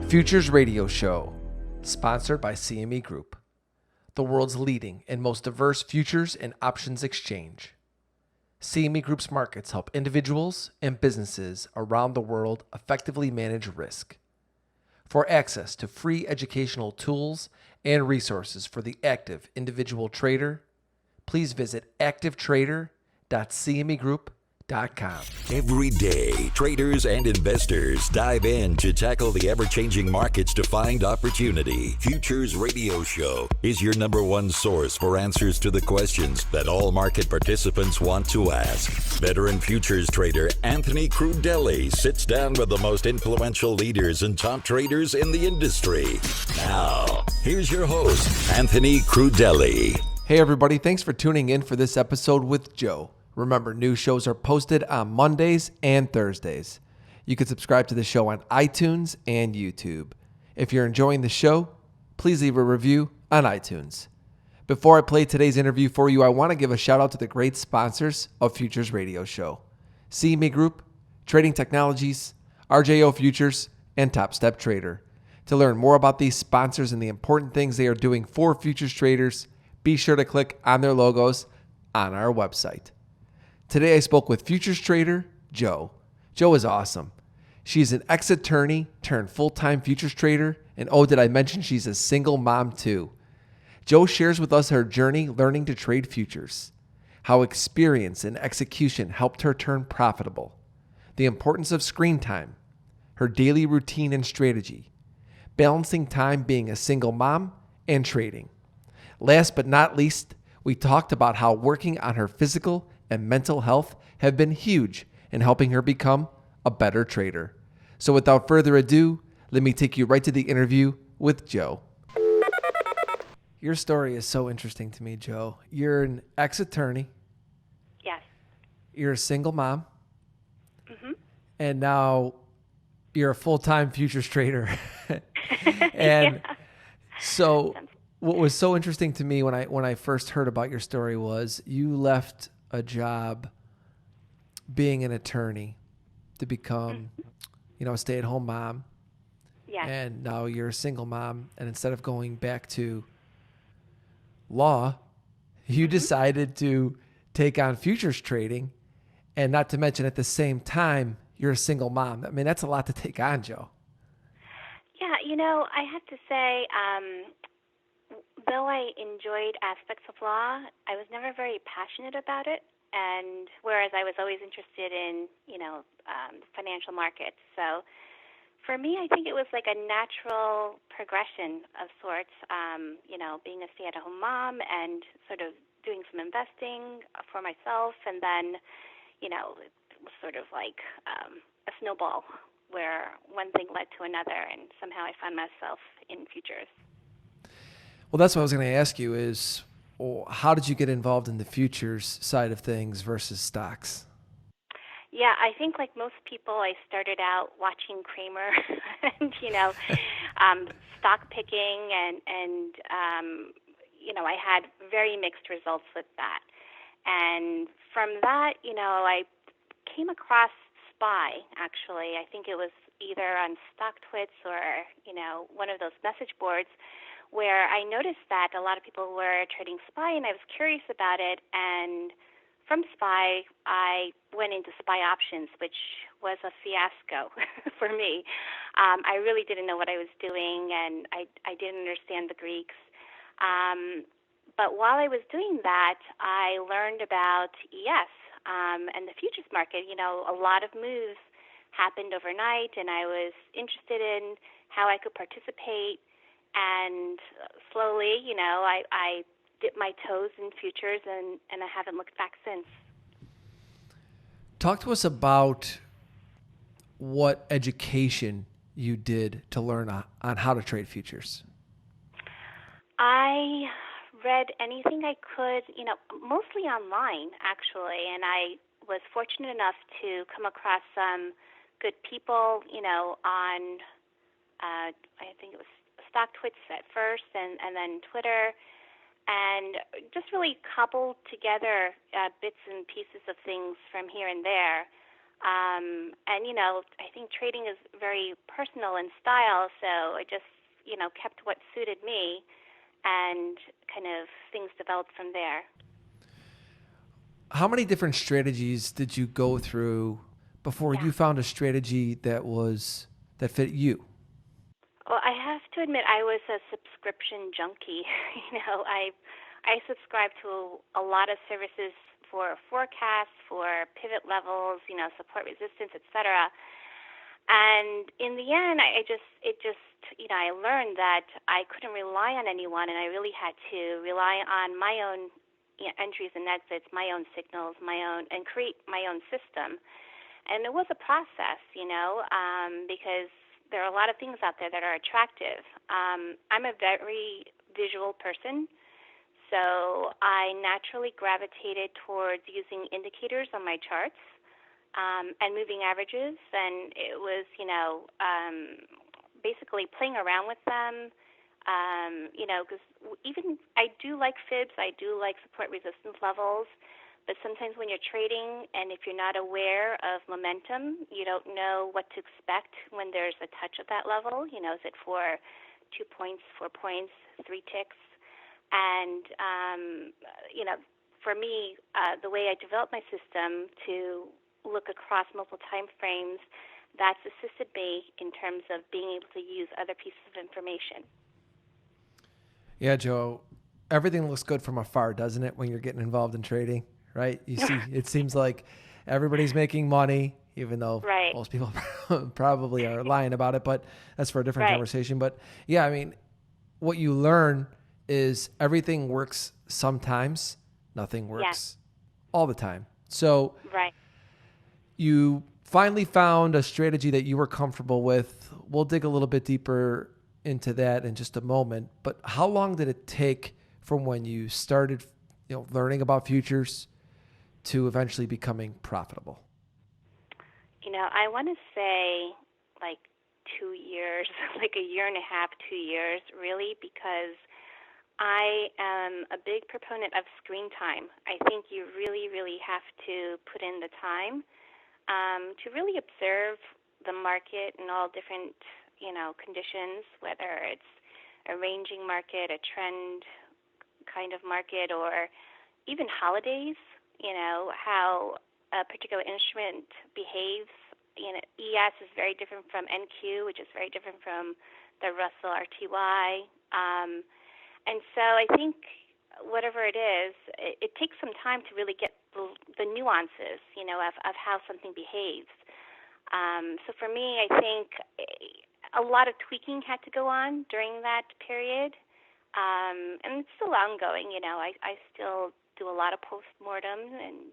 Futures Radio Show, sponsored by CME Group, the world's leading and most diverse futures and options exchange. CME Group's markets help individuals and businesses around the world effectively manage risk. For access to free educational tools and resources for the active individual trader, please visit activetrader.cmegroup.com. Every day, traders and investors dive in to tackle the ever-changing markets to find opportunity. Futures Radio Show is your number one source for answers to the questions that all market participants want to ask. Veteran futures trader Anthony Crudele sits down with the most influential leaders and top traders in the industry. Now, here's your host, Anthony Crudele. Hey everybody, thanks for tuning in for this episode with Joe. Remember, new shows are posted on Mondays and Thursdays. You can subscribe to the show on iTunes and YouTube. If you're enjoying the show, please leave a review on iTunes. Before I play today's interview for you, I want to give a shout out to the great sponsors of Futures Radio Show: CME Group, Trading Technologies, RJO Futures, and Top Step Trader. To learn more about these sponsors and the important things they are doing for futures traders, be sure to click on their logos on our website. Today I spoke with futures trader Joe. Joe is awesome. She's an ex-attorney turned full-time futures trader, and oh, did I mention she's a single mom too. Joe shares with us her journey learning to trade futures, how experience and execution helped her turn profitable, the importance of screen time, her daily routine and strategy, balancing time being a single mom and trading. Last but not least, we talked about how working on her physical and mental health have been huge in helping her become a better trader. So without further ado, let me take you right to the interview with Joe. Your story is so interesting to me, Joe. You're an ex-attorney. Yes. You're a single mom. Mm-hmm. And now you're a full-time futures trader. And so what was so interesting to me when I first heard about your story was you left a job being an attorney to become, a stay-at-home mom. Yes. And now you're a single mom. And instead of going back to law, you decided to take on futures trading. And not to mention at the same time, you're a single mom. I mean, that's a lot to take on, Joe. Yeah, I have to say, though I enjoyed aspects of law, I was never very passionate about it. And whereas I was always interested in, financial markets. So for me, I think it was like a natural progression of sorts, being a stay-at-home mom and sort of doing some investing for myself. And then, it was sort of like a snowball where one thing led to another. And somehow I found myself in futures. Well, that's what I was going to ask you is, how did you get involved in the futures side of things versus stocks? Yeah, I think like most people, I started out watching Kramer and, stock picking and I had very mixed results with that. And from that, I came across SPY, actually. I think it was either on StockTwits or, one of those message boards, where I noticed that a lot of people were trading SPY, and I was curious about it. And from SPY, I went into SPY options, which was a fiasco for me. I really didn't know what I was doing, and I didn't understand the Greeks. But while I was doing that, I learned about ES and the futures market. A lot of moves happened overnight, and I was interested in how I could participate. And slowly, I dipped my toes in futures, and I haven't looked back since. Talk to us about what education you did to learn on how to trade futures. I read anything I could, mostly online, actually, and I was fortunate enough to come across some good people, on, I think it was StockTwits at first, and then Twitter, and just really cobbled together bits and pieces of things from here and there. And, I think trading is very personal in style, so I just, kept what suited me, and kind of things developed from there. How many different strategies did you go through before Yeah. you found a strategy that fit you? Well, I have to admit, I was a subscription junkie. I subscribe to a lot of services for forecasts, for pivot levels, support resistance, etc. And in the end, I learned that I couldn't rely on anyone, and I really had to rely on my own entries and exits, my own signals, and create my own system. And it was a process, because there are a lot of things out there that are attractive. I'm a very visual person, so I naturally gravitated towards using indicators on my charts, and moving averages, and it was, basically playing around with them, because even I do like fibs, I do like support resistance levels, but sometimes when you're trading and if you're not aware of momentum, you don't know what to expect when there's a touch of that level. Is it for 2 points, 4 points, 3 ticks? And, for me, the way I developed my system to look across multiple time frames, that's assisted me in terms of being able to use other pieces of information. Yeah, Joe, everything looks good from afar, doesn't it, when you're getting involved in trading, right? You see, it seems like everybody's making money, even though Right. most people probably are lying about it, but that's for a different Right. conversation. But yeah, I mean, what you learn is everything works sometimes, nothing works all the time. So Right. you finally found a strategy that you were comfortable with. We'll dig a little bit deeper into that in just a moment. But how long did it take from when you started, learning about futures to eventually becoming profitable? I want to say like 2 years, like a year and a half, 2 years, really, because I am a big proponent of screen time. I think you really, really have to put in the time to really observe the market in all different, conditions, whether it's a ranging market, a trend kind of market, or even holidays, how a particular instrument behaves. ES is very different from NQ, which is very different from the Russell RTY. And so I think whatever it is, it takes some time to really get the nuances, of how something behaves. So for me, I think a lot of tweaking had to go on during that period. And it's still ongoing, I still do a lot of post-mortem and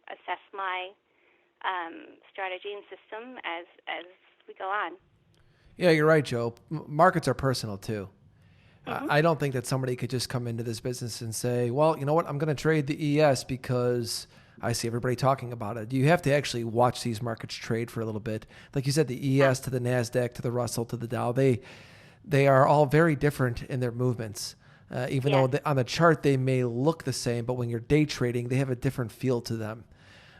assess my strategy and system as we go on. Yeah, you're right, Joe. Markets are personal too. Mm-hmm. I don't think that somebody could just come into this business and say, well, you know what, I'm going to trade the ES because I see everybody talking about it. You have to actually watch these markets trade for a little bit. Like you said, the ES to the NASDAQ to the Russell to the Dow, they are all very different in their movements. Even though on the chart they may look the same, but when you're day trading, they have a different feel to them.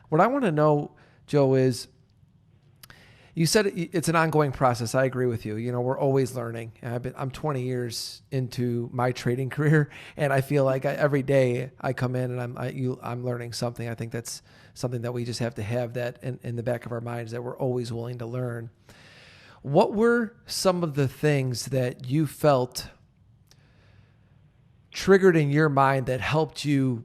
What I want to know, Joe, is you said it's an ongoing process. I agree with you. We're always learning. I'm 20 years into my trading career, and I feel like every day I come in and I'm learning something. I think that's something that we just have to have that in the back of our minds, that we're always willing to learn. What were some of the things that you felt triggered in your mind that helped you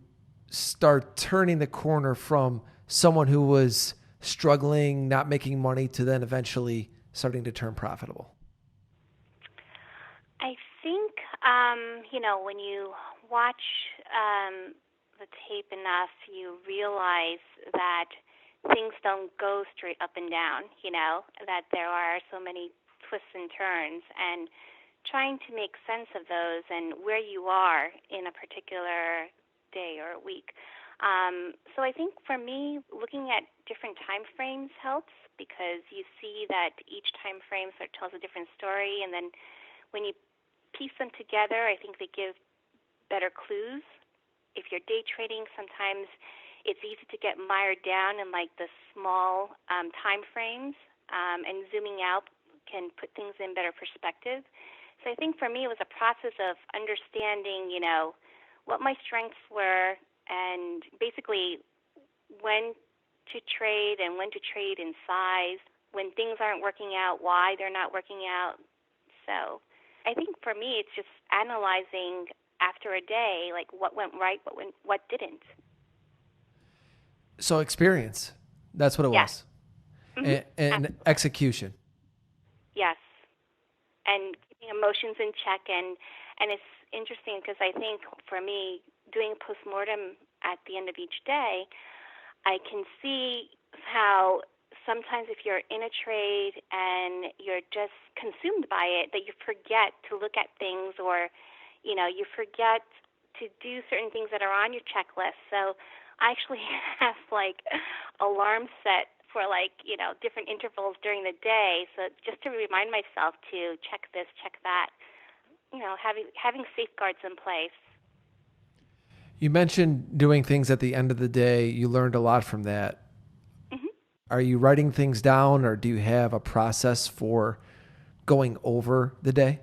start turning the corner from someone who was struggling, not making money, to then eventually starting to turn profitable? I think, when you watch the tape enough, you realize that things don't go straight up and down, that there are so many twists and turns, and trying to make sense of those and where you are in a particular day or a week. So I think for me, looking at different time frames helps, because you see that each time frame sort of tells a different story, and then when you piece them together, I think they give better clues. If you're day trading, sometimes it's easy to get mired down in like the small time frames, and zooming out can put things in better perspective. So I think for me it was a process of understanding, what my strengths were, and basically when to trade and when to trade in size, when things aren't working out, why they're not working out. So I think for me it's just analyzing after a day, like what went right, what didn't. So experience, that's what it Yes. was. And execution. Yes. And keeping emotions in check. And it's interesting because I think for me, doing a postmortem at the end of each day, I can see how sometimes if you're in a trade and you're just consumed by it, that you forget to look at things, or, you forget to do certain things that are on your checklist. So I actually have like alarms set for different intervals during the day. So just to remind myself to check this, check that, having safeguards in place. You mentioned doing things at the end of the day. You learned a lot from that. Mm-hmm. Are you writing things down, or do you have a process for going over the day?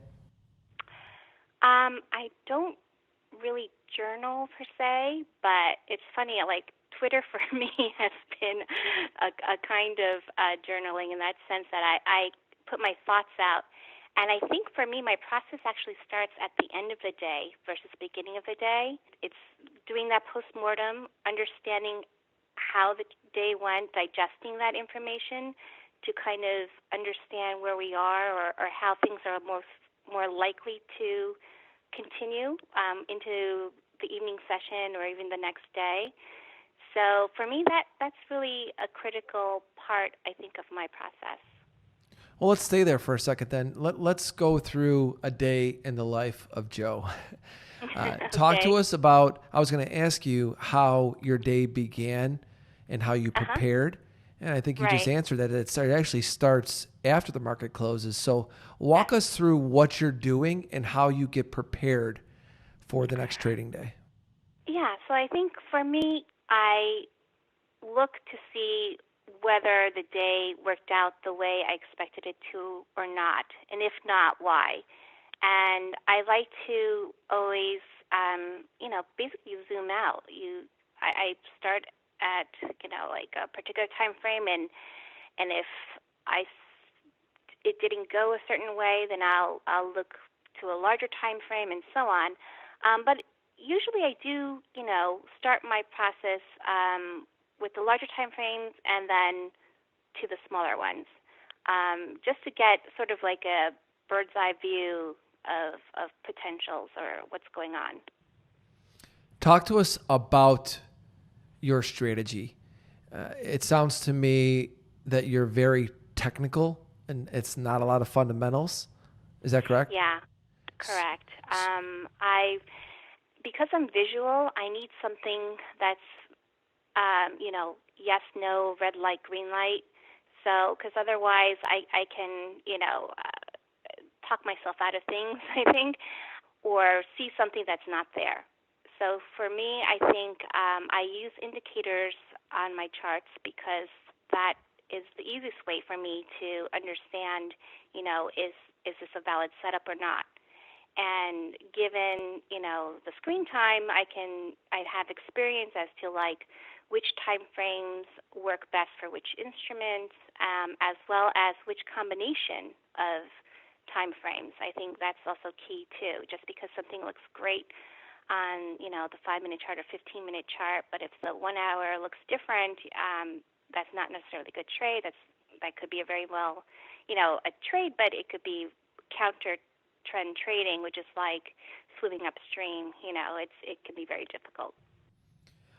I don't really journal per se, but it's funny, like Twitter for me has been a kind of journaling in that sense that I put my thoughts out. And I think for me, my process actually starts at the end of the day versus the beginning of the day. It's doing that postmortem, understanding how the day went, digesting that information to kind of understand where we are, or how things are more likely to continue into the evening session or even the next day. So for me, that's really a critical part, I think, of my process. Well, let's stay there for a second then. Let's go through a day in the life of Joe. Talk to us about, I was going to ask you how your day began and how you prepared. And I think you just answered that. It actually starts after the market closes. So walk us through what you're doing and how you get prepared for the next trading day. Yeah, so I think for me, I look to see whether the day worked out the way I expected it to or not, and if not, why. And I like to always, basically zoom out. I start at, like a particular time frame, and if it didn't go a certain way, then I'll look to a larger time frame and so on. But usually I do, start my process with the larger time frames and then to the smaller ones, just to get sort of like a bird's eye view of potentials or what's going on. Talk to us about your strategy. It sounds to me that you're very technical and it's not a lot of fundamentals. Is that correct? Yeah, correct. Because I'm visual, I need something that's yes, no, red light, green light. So, because otherwise I can, talk myself out of things, I think, or see something that's not there. So for me, I think I use indicators on my charts because that is the easiest way for me to understand, is this a valid setup or not? And given, the screen time, I have experience as to like which time frames work best for which instruments, as well as which combination of time frames. I think that's also key too. Just because something looks great on, the 5-minute chart or 15-minute chart, but if the 1 hour looks different, that's not necessarily a good trade. That could be a very well, a trade, but it could be counter trend trading, which is like swimming upstream. It can be very difficult.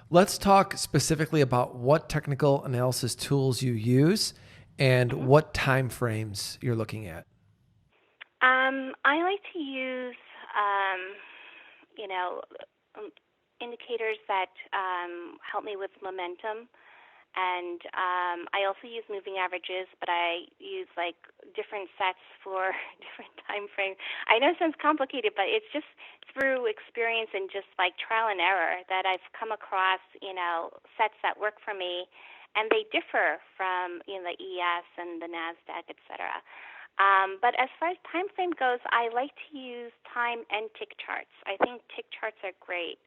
Let's talk specifically about what technical analysis tools you use and what time frames you're looking at. I like to use, indicators that help me with momentum And I also use moving averages, but I use like different sets for different time frames. I know it sounds complicated, but it's just through experience and just like trial and error that I've come across, sets that work for me, and they differ from the ES and the NASDAQ, et cetera. But as far as time frame goes, I like to use time and tick charts. I think tick charts are great,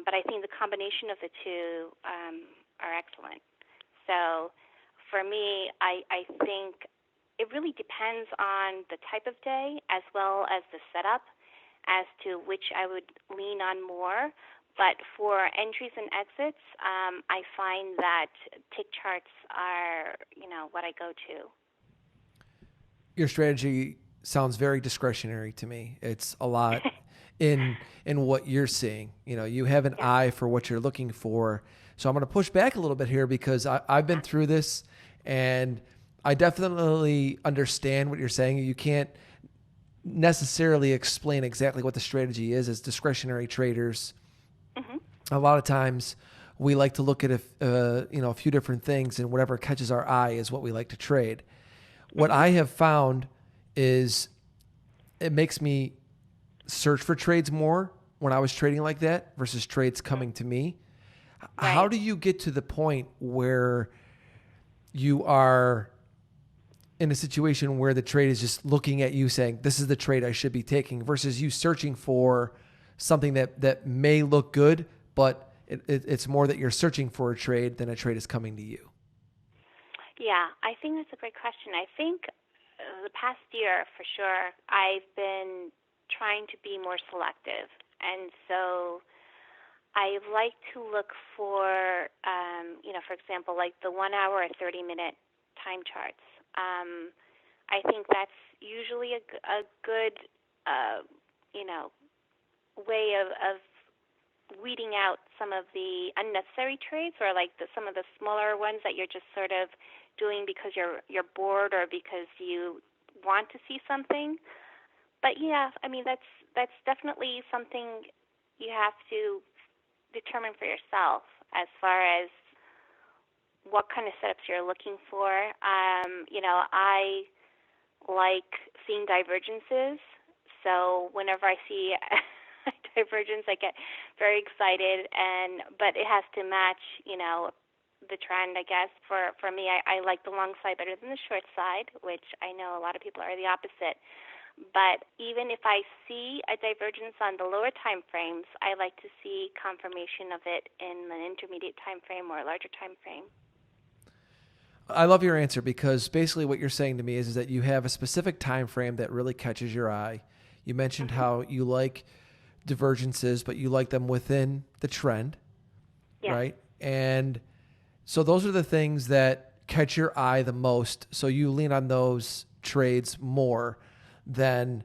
but I think the combination of the two are excellent. So for me, I think it really depends on the type of day as well as the setup as to which I would lean on more. But for entries and exits, I find that tick charts are, what I go to. Your strategy sounds very discretionary to me. It's a lot in what you're seeing. You have an eye for what you're looking for. So I'm going to push back a little bit here because I've been through this, and I definitely understand what you're saying. You can't necessarily explain exactly what the strategy is as discretionary traders. Mm-hmm. A lot of times we like to look at a few different things, and whatever catches our eye is what we like to trade. What I have found is it makes me search for trades more when I was trading like that versus trades coming to me. Right. How do you get to the point where you are in a situation where the trade is just looking at you saying, this is the trade I should be taking, versus you searching for something that may look good, but it's more that you're searching for a trade than a trade is coming to you? Yeah, I think that's a great question. I think the past year, for sure, I've been trying to be more selective. And so I like to look for, for example, like the 1 hour or 30-minute time charts. I think that's usually a good, way of weeding out some of the unnecessary trades, or like some of the smaller ones that you're just sort of doing because you're bored or because you want to see something. But yeah, I mean that's definitely something you have to determine for yourself as far as what kind of setups you're looking for. I like seeing divergences, so whenever I see divergence, I get very excited, but it has to match, the trend, I guess. For me, I like the long side better than the short side, which I know a lot of people are the opposite. But even if I see a divergence on the lower time frames, I like to see confirmation of it in the intermediate time frame or larger time frame. I love your answer, because basically what you're saying to me is that you have a specific time frame that really catches your eye. You mentioned how you like divergences, but you like them within the trend, right? And so those are the things that catch your eye the most. So you lean on those trades more than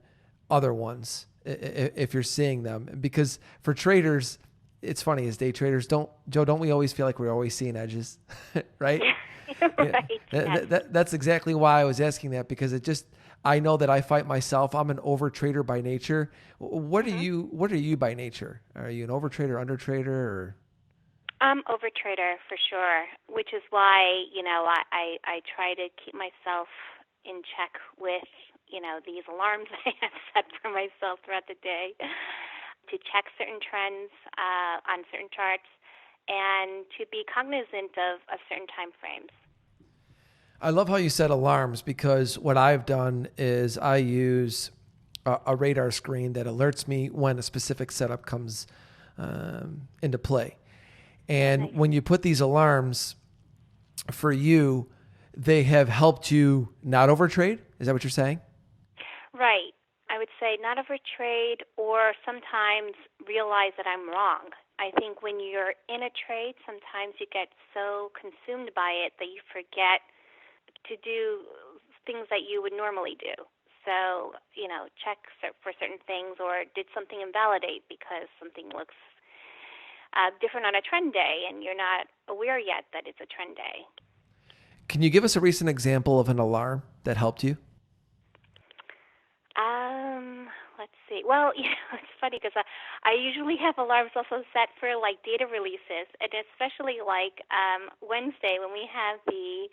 other ones if you're seeing them. Because for traders, it's funny, as day traders, don't we always feel like we're always seeing edges, right? Right. Yeah. That's exactly why I was asking that, because I know that I fight myself. I'm an over trader by nature. What are you by nature? Are you an over trader, under trader, or? I'm over trader for sure, which is why, I try to keep myself in check with, these alarms I have set for myself throughout the day to check certain trends on certain charts and to be cognizant of certain time frames. I love how you said alarms, because what I've done is I use a radar screen that alerts me when a specific setup comes into play. And when you put these alarms, for you, they have helped you not overtrade? Is that what you're saying? Right. I would say not overtrade, or sometimes realize that I'm wrong. I think when you're in a trade, sometimes you get so consumed by it that you forget to do things that you would normally do. So, check for certain things, or did something invalidate because something looks different on a trend day and you're not aware yet that it's a trend day. Can you give us a recent example of an alarm that helped you? Let's see. see. Well, it's funny because I usually have alarms also set for like data releases, and especially like Wednesday when we have the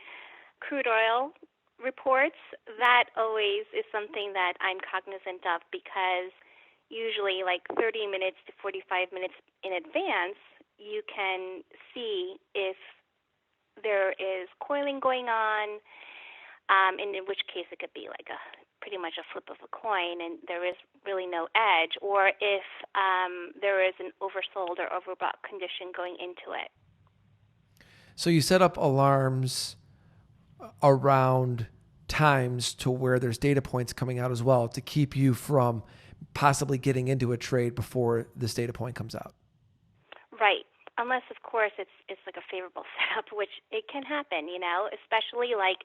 crude oil reports. That always is something that I'm cognizant of because usually like 30 minutes to 45 minutes in advance, you can see if there is coiling going on, and in which case it could be like pretty much a flip of a coin and there is really no edge, or if there is an oversold or overbought condition going into it. So you set up alarms around times to where there's data points coming out as well to keep you from possibly getting into a trade before this data point comes out. Right. Unless, of course, it's like a favorable setup, which it can happen, especially like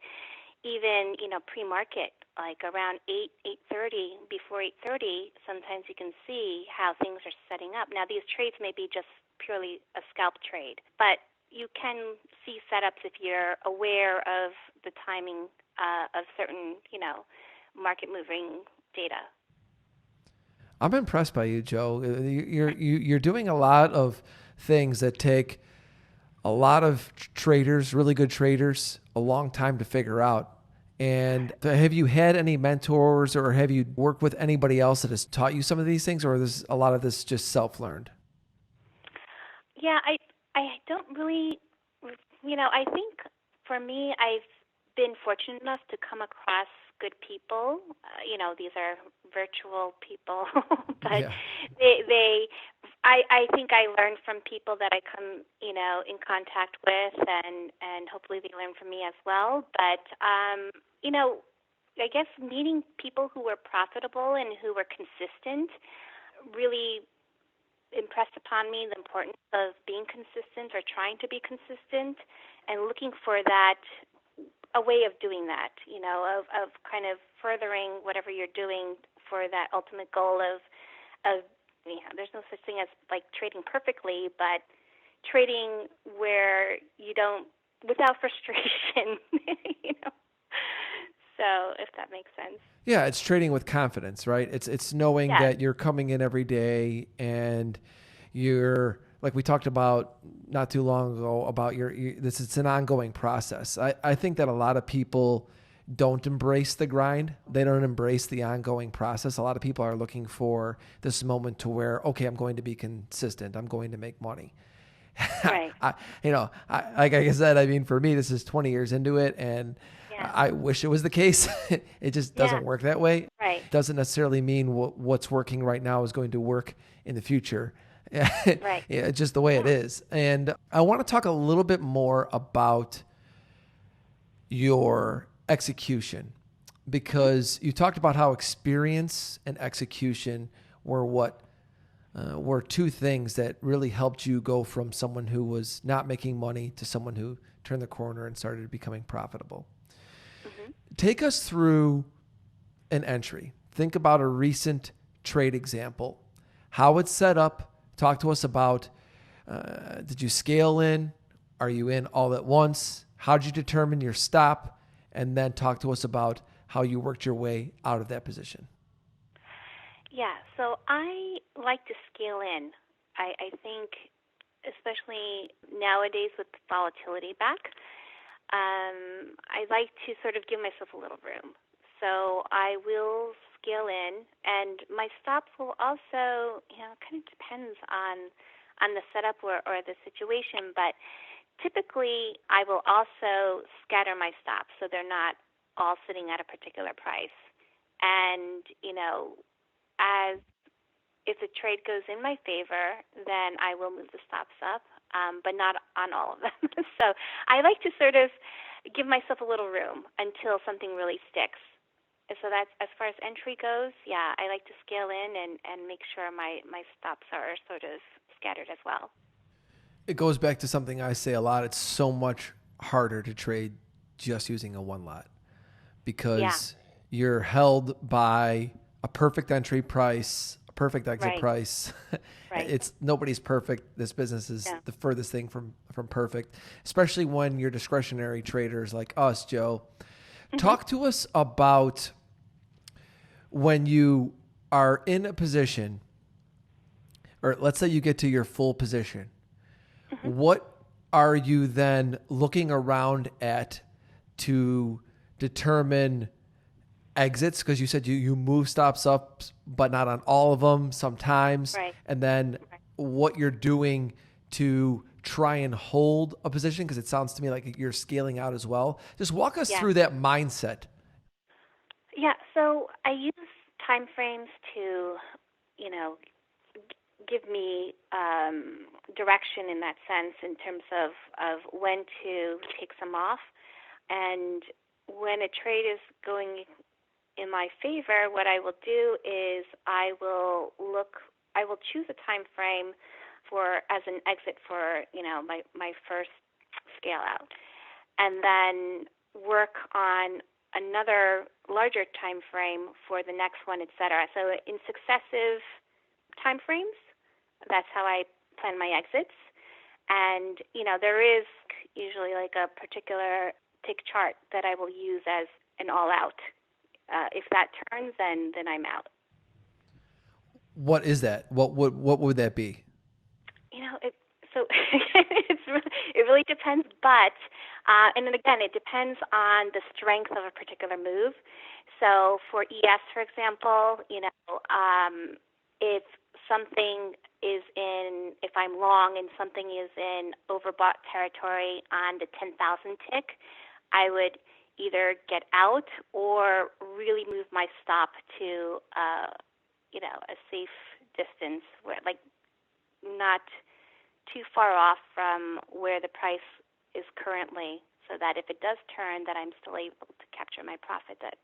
even, pre-market, like around 8:30, before 8:30, sometimes you can see how things are setting up. Now, these trades may be just purely a scalp trade, but you can see setups if you're aware of the timing of certain, market-moving data. I'm impressed by you, Joe. You're doing a lot of things that take a lot of traders, really good traders, a long time to figure out. And have you had any mentors or have you worked with anybody else that has taught you some of these things, or is a lot of this just self-learned? Yeah, I don't really, I think for me, I've been fortunate enough to come across good people. These are virtual people, but yeah. I think I learn from people that I come, in contact with, and hopefully they learn from me as well. But, I guess meeting people who were profitable and who were consistent really impressed upon me the importance of being consistent or trying to be consistent and looking for that, a way of doing that, of kind of furthering whatever you're doing for that ultimate goal of there's no such thing as like trading perfectly, but trading where you don't, without frustration, So if that makes sense. Yeah, it's trading with confidence, right? It's knowing that you're coming in every day and you're, like we talked about not too long ago about it's an ongoing process. I think that a lot of people don't embrace the grind. They don't embrace the ongoing process. A lot of people are looking for this moment to where, okay, I'm going to be consistent. I'm going to make money. Right. Like I said, I mean, for me, this is 20 years into it, and I wish it was the case. It just doesn't work that way. Right. Doesn't necessarily mean what's working right now is going to work in the future. Right. It's just the way it is. And I want to talk a little bit more about your execution, because you talked about how experience and execution were two things that really helped you go from someone who was not making money to someone who turned the corner and started becoming profitable. Mm-hmm. Take us through an entry. Think about a recent trade example, how it's set up. Talk to us about, did you scale in? Are you in all at once? How did you determine your stop? And then talk to us about how you worked your way out of that position. Yeah, so I like to scale in. I think, especially nowadays with volatility back, I like to sort of give myself a little room. So I will scale in, and my stops will also, kind of depends on the setup or the situation, but typically I will also scatter my stops so they're not all sitting at a particular price. And, as if the trade goes in my favor, then I will move the stops up, but not on all of them. So I like to sort of give myself a little room until something really sticks. So that's, as far as entry goes, I like to scale in and make sure my stops are sort of scattered as well. It goes back to something I say a lot. It's so much harder to trade just using a one lot because you're held by a perfect entry price, a perfect exit price. Right. It's nobody's perfect. This business is the furthest thing from perfect, especially when you're discretionary traders like us, Joe. Mm-hmm. Talk to us about when you are in a position, or let's say you get to your full position, what are you then looking around at to determine exits? Because you said you move stops up, but not on all of them sometimes. Right. And then what you're doing to try and hold a position, because it sounds to me like you're scaling out as well. Just walk us through that mindset. Yeah, so I use time frames to, give me direction in that sense in terms of when to take some off. And when a trade is going in my favor, what I will do is I will choose a time frame as an exit for, my first scale out, and then work on another larger time frame for the next one, et cetera. So in successive time frames, that's how I plan my exits. And, there is usually like a particular tick chart that I will use as an all out. If that turns, then I'm out. What is that? What would that be? It really depends, but and then again, it depends on the strength of a particular move. So for ES, for example, if something is if I'm long and something is in overbought territory on the 10,000 tick, I would either get out or really move my stop to a safe distance where not too far off from where the price is currently, so that if it does turn, that I'm still able to capture my profit that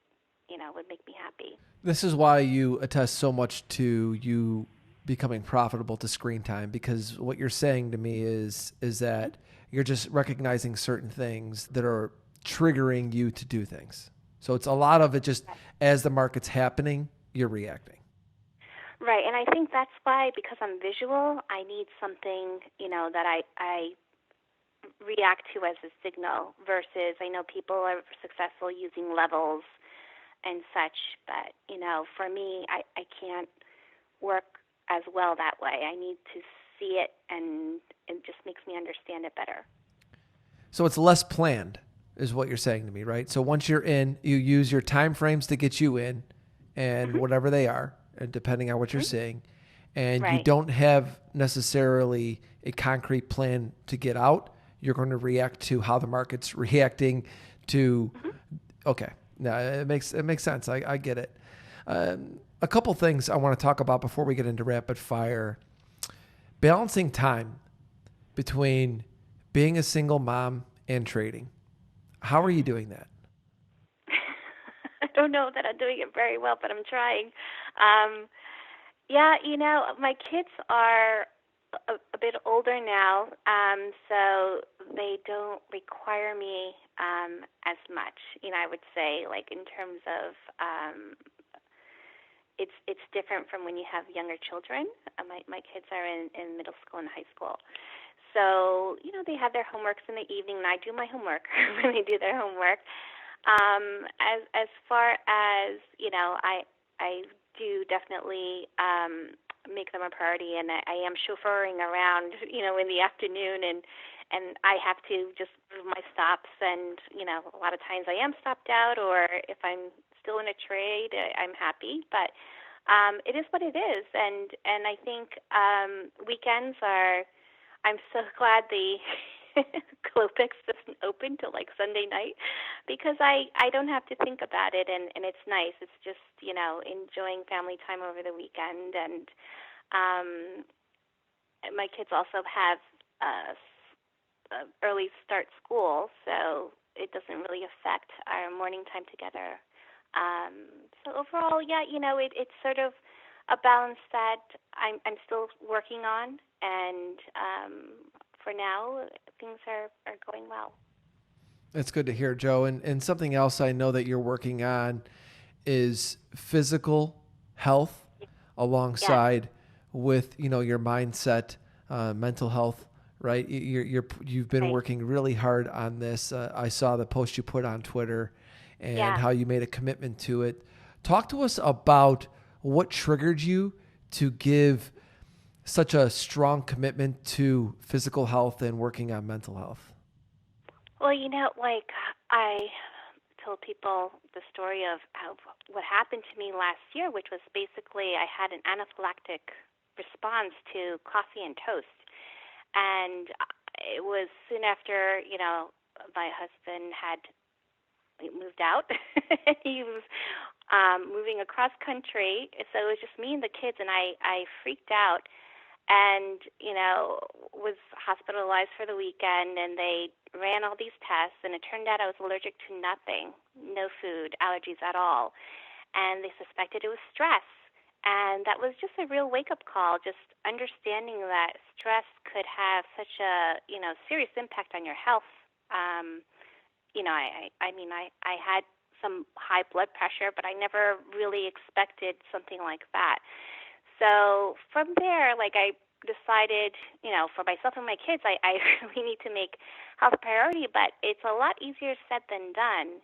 would make me happy. This is why you attest so much to you becoming profitable to screen time, because what you're saying to me is that you're just recognizing certain things that are triggering you to do things. So it's a lot of it just as the market's happening, you're reacting. Right, and I think that's why, because I'm visual, I need something, that I react to as a signal versus I know people are successful using levels and such, but, for me, I can't work as well that way. I need to see it, and it just makes me understand it better. So it's less planned is what you're saying to me, right? So once you're in, you use your time frames to get you in and whatever they are, and depending on what you're seeing, and you don't have necessarily a concrete plan to get out. You're going to react to how the market's reacting to. Okay, now it makes sense. I get it. A couple things I want to talk about before we get into rapid fire. Balancing time between being a single mom and trading. How are you doing that? I don't know that I'm doing it very well, but I'm trying. My kids are a bit older now, so they don't require me as much. I would say, in terms of it's different from when you have younger children. My kids are in middle school and high school. So, they have their homeworks in the evening, and I do my homework when they do their homework. As far as, I do definitely make them a priority, and I am chauffeuring around, in the afternoon, and I have to just move my stops, and, a lot of times I am stopped out, or if I'm still in a trade, I'm happy, but it is what it is, and I think weekends I'm so glad the Clopix doesn't open till Sunday night, because I don't have to think about it, and it's nice. It's just, enjoying family time over the weekend, and my kids also have early start school, so it doesn't really affect our morning time together. So overall, it's sort of a balance that I'm still working on, and for now, things are going well. That's good to hear, Joe. And something else I know that you're working on is physical health alongside with, your mindset, mental health, right? You've been working really hard on this. I saw the post you put on Twitter and how you made a commitment to it. Talk to us about what triggered you to give such a strong commitment to physical health and working on mental health? Well, I told people the story of what happened to me last year, which was basically I had an anaphylactic response to coffee and toast. And it was soon after, my husband had moved out. He was moving across country. So it was just me and the kids, and I freaked out and, was hospitalized for the weekend, and they ran all these tests, and it turned out I was allergic to nothing, no food, allergies at all. And they suspected it was stress. And that was just a real wake-up call, just understanding that stress could have such a, serious impact on your health. I had some high blood pressure, but I never really expected something like that. So from there, I decided, for myself and my kids, I really need to make health a priority, but it's a lot easier said than done.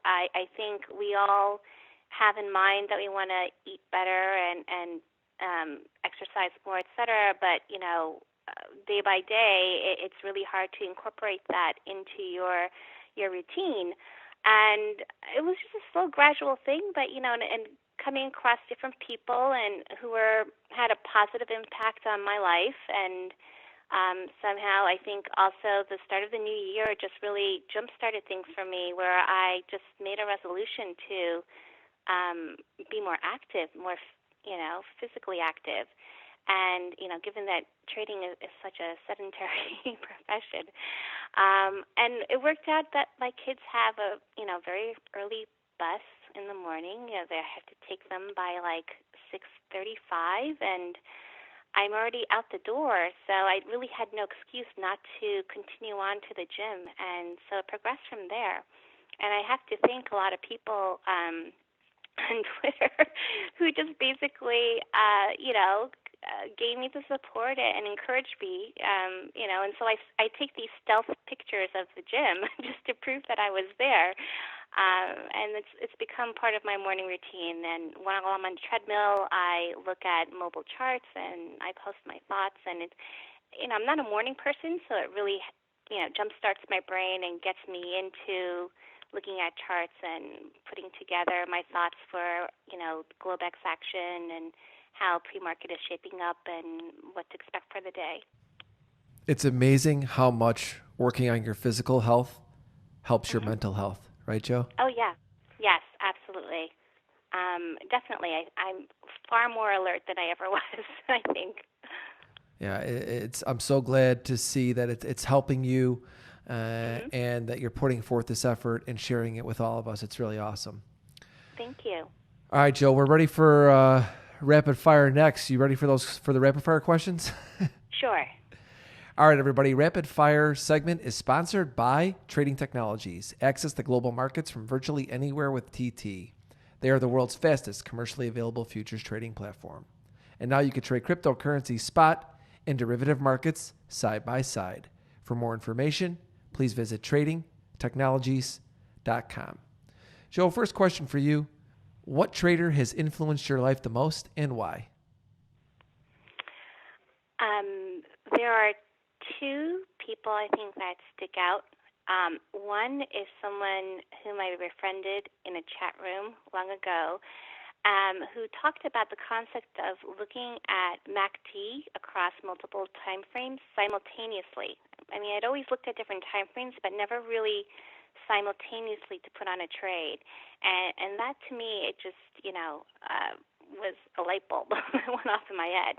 I think we all have in mind that we want to eat better and exercise more, et cetera, but, day by day, it's really hard to incorporate that into your routine. And it was just a slow, gradual thing, but, and coming across different people and who had a positive impact on my life. And somehow I think also the start of the new year just really jump-started things for me, where I just made a resolution to be more active, more, physically active. And, given that trading is such a sedentary profession, and it worked out that my kids have a, very early bus in the morning. They have to take them by 6:35, and I'm already out the door, so I really had no excuse not to continue on to the gym, and so it progressed from there. And I have to thank a lot of people on Twitter who just basically, gave me the support and encouraged me, and so I take these stealth pictures of the gym just to prove that I was there. And it's become part of my morning routine. And while I'm on the treadmill, I look at mobile charts and I post my thoughts. And I'm not a morning person, so it really, jumpstarts my brain and gets me into looking at charts and putting together my thoughts for, Globex action and how pre-market is shaping up and what to expect for the day. It's amazing how much working on your physical health helps your mental health. Right, Joe? Oh, yeah. Yes, absolutely. Definitely. I'm far more alert than I ever was, I think. Yeah, I'm so glad to see that it's helping you and that you're putting forth this effort and sharing it with all of us. It's really awesome. Thank you. All right, Joe, we're ready for rapid fire next. You ready for the rapid fire questions? Sure. All right, everybody. Rapid Fire segment is sponsored by Trading Technologies. Access the global markets from virtually anywhere with TT. They are the world's fastest commercially available futures trading platform. And now you can trade cryptocurrency spot and derivative markets side by side. For more information, please visit tradingtechnologies.com. Joe, first question for you. What trader has influenced your life the most and why? There are two people I think that stick out. One is someone whom I befriended in a chat room long ago, who talked about the concept of looking at MACD across multiple time frames simultaneously. I mean, I'd always looked at different time frames, but never really simultaneously to put on a trade. And that to me, it just, was a light bulb that went off in my head.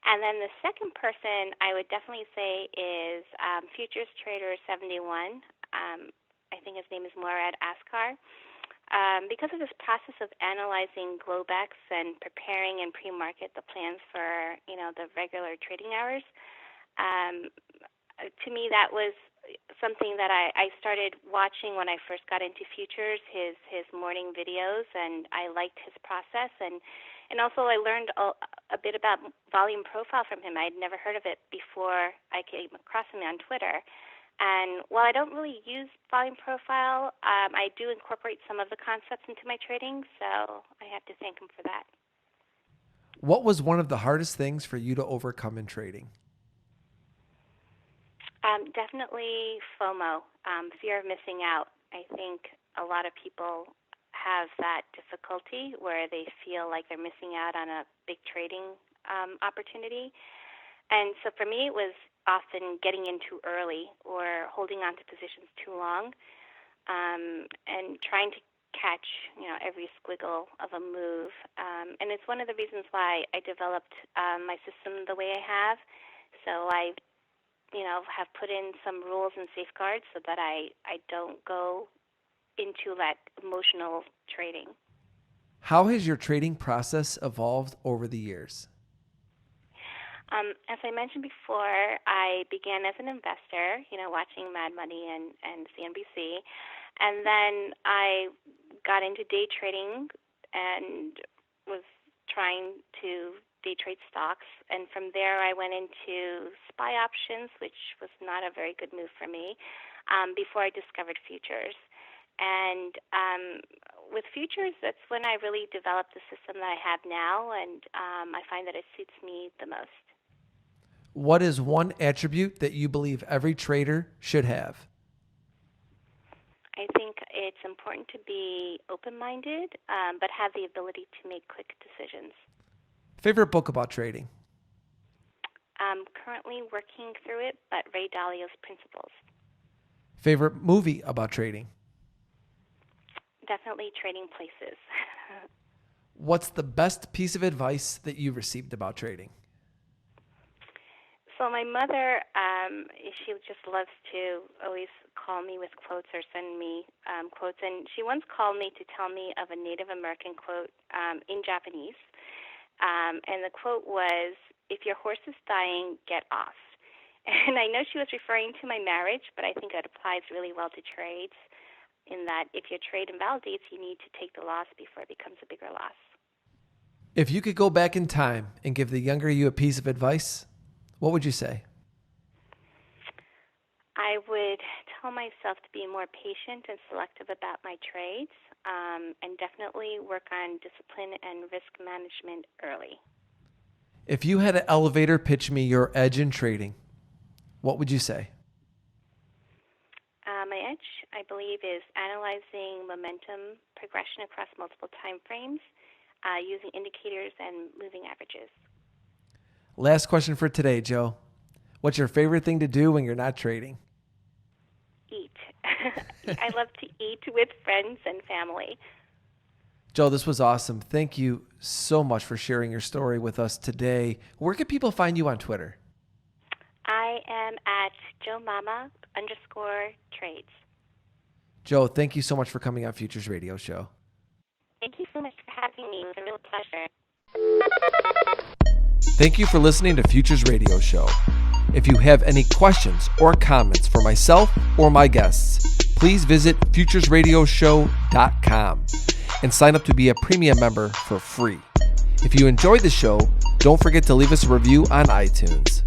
And then the second person I would definitely say is Futures Trader 71. I think his name is Morad Askar. Because of this process of analyzing Globex and preparing and pre-market the plans for, the regular trading hours, to me that was something that I started watching when I first got into futures, his morning videos, and I liked his process. And also I learned a bit about volume profile from him. I'd never heard of it before I came across him on Twitter. And while I don't really use volume profile, I do incorporate some of the concepts into my trading, so I have to thank him for that. What was one of the hardest things for you to overcome in trading? Definitely FOMO, fear of missing out. I think a lot of people have that difficulty where they feel like they're missing out on a big trading opportunity. And so for me, it was often getting in too early or holding on to positions too long, and trying to catch, every squiggle of a move. And it's one of the reasons why I developed my system the way I have. So I have put in some rules and safeguards so that I don't go into that emotional trading. How has your trading process evolved over the years? As I mentioned before, I began as an investor, watching Mad Money and CNBC. And then I got into day trading and was trying to day trade stocks. And from there, I went into SPY options, which was not a very good move for me, before I discovered futures. And with futures, that's when I really developed the system that I have now, and I find that it suits me the most. What is one attribute that you believe every trader should have? I think it's important to be open-minded, but have the ability to make quick decisions. Favorite book about trading? I'm currently working through it, but Ray Dalio's Principles. Favorite movie about trading? Definitely Trading Places. What's the best piece of advice that you received about trading? So my mother, she just loves to always call me with quotes or send me quotes. And she once called me to tell me of a Native American quote in Japanese. And the quote was, "If your horse is dying, get off." And I know she was referring to my marriage, but I think it applies really well to trades, in that if your trade invalidates, you need to take the loss before it becomes a bigger loss. If you could go back in time and give the younger you a piece of advice, what would you say? I would tell myself to be more patient and selective about my trades, and definitely work on discipline and risk management early. If you had an elevator pitch me your edge in trading, what would you say? My edge, I believe, is analyzing momentum progression across multiple time frames, using indicators and moving averages. Last question for today, Joe. What's your favorite thing to do when you're not trading? Eat. I love to eat with friends and family. Joe, this was awesome. Thank you so much for sharing your story with us today. Where can people find you on Twitter? I am at JoeMama_trades. Joe, thank you so much for coming on Futures Radio Show. Thank you so much for having me. It was a real pleasure. Thank you for listening to Futures Radio Show. If you have any questions or comments for myself or my guests, please visit futuresradioshow.com and sign up to be a premium member for free. If you enjoyed the show, don't forget to leave us a review on iTunes.